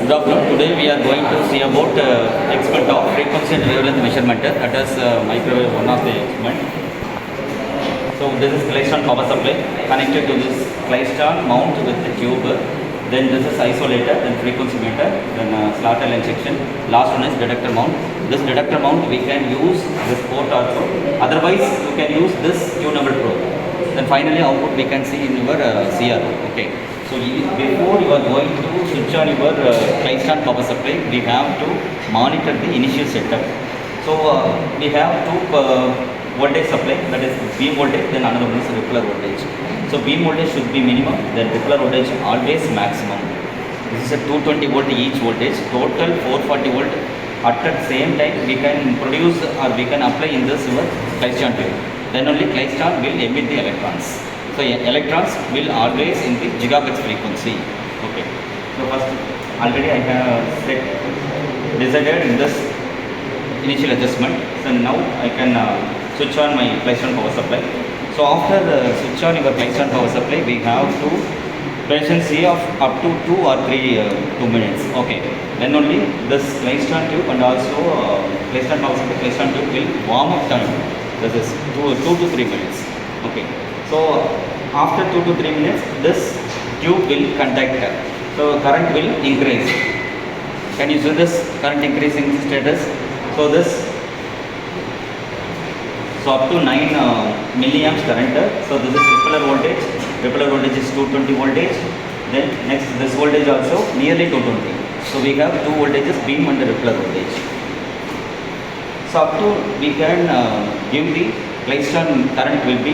Good afternoon. Today we are going to see about experiment of frequency and wavelength measurement. That is microwave, one of the experiment. So this is Klystron power supply connected to this Klystron mount with the tube. Then this is isolator, then frequency meter, then slot line section. Last one is detector mount. This detector mount we can use this port also. Otherwise you can use this tunable probe. Then finally output we can see in your CR. Okay. So before you are going to switch on your Klystron power supply, we have to monitor the initial setup. So we have two voltage supply, that is beam voltage, then another one is rippler voltage. So beam voltage should be minimum, then rippler voltage always maximum. This is a 220 volt each voltage, total 440 volt. At the same time we can produce or we can apply in this your Klystron tube. Then only Klystron will emit the electrons. So electrons will always in the gigahertz frequency. Okay. So first already I have decided in this initial adjustment. So now I can switch on my Klystron power supply. So after switch on your Klystron power supply, we have to patience of up to 2 or 2 minutes. Okay. Then only this Klystron tube and also Klystron power supply Klystron tube will warm up time. This is 2 to 3 minutes. Okay. So after 2 to 3 minutes, this tube will conduct. So current will increase. Can you see this current increasing status? So this, so up to 9 milliamps current. So this is rippler voltage. Rippler voltage is 220 voltage. Then next this voltage also nearly 220. So we have two voltages, beam and rippler voltage. So up to we can give the Klystron current will be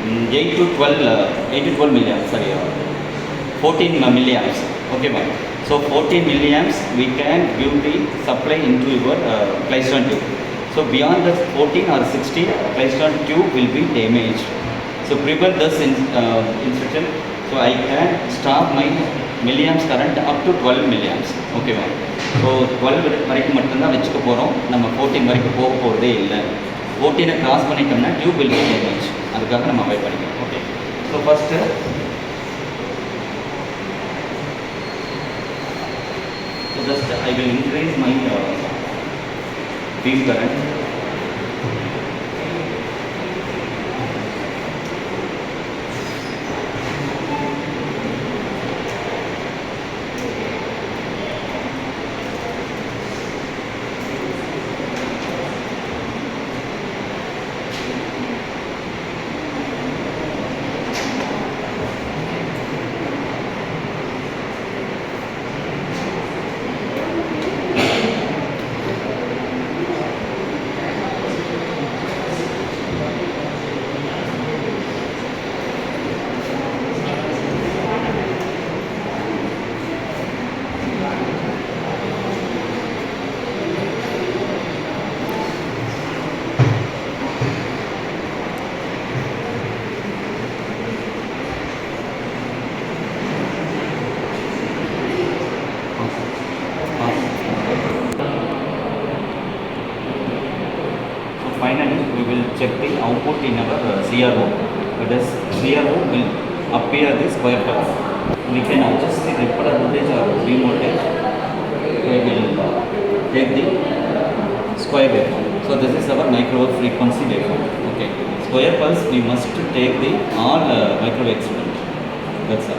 8 to 12 milliamps, 14 milliamps. Okay, ma'am. So 14 milliamps we can give the supply into your Klystron tube. So beyond the 14 or 16, Klystron tube will be damaged. So prevent this instruction. So I can stop my milliamps current up to 12 milliamps. Okay, ma'am. So 12 வரைக்கும் மட்டும் தான் வெச்சுக்க போறோம். நம்ம 14 வரைக்கும் போக போறதே இல்ல. 14 கிராஸ் பண்ணிட்டோம்னா tube will be damaged. அதுக்காக நம்ம அவாய்ட் பண்ணிக்கலாம். Okay. So first just I will increase my beam current. Finally, we will check the output in our CRO. That is, CRO will appear the square pulse. We can adjust the rippler voltage or beam voltage. We will take the square waveform. So this is our microwave frequency waveform. Okay. Square pulse we must take the all microwave experiment. That's all.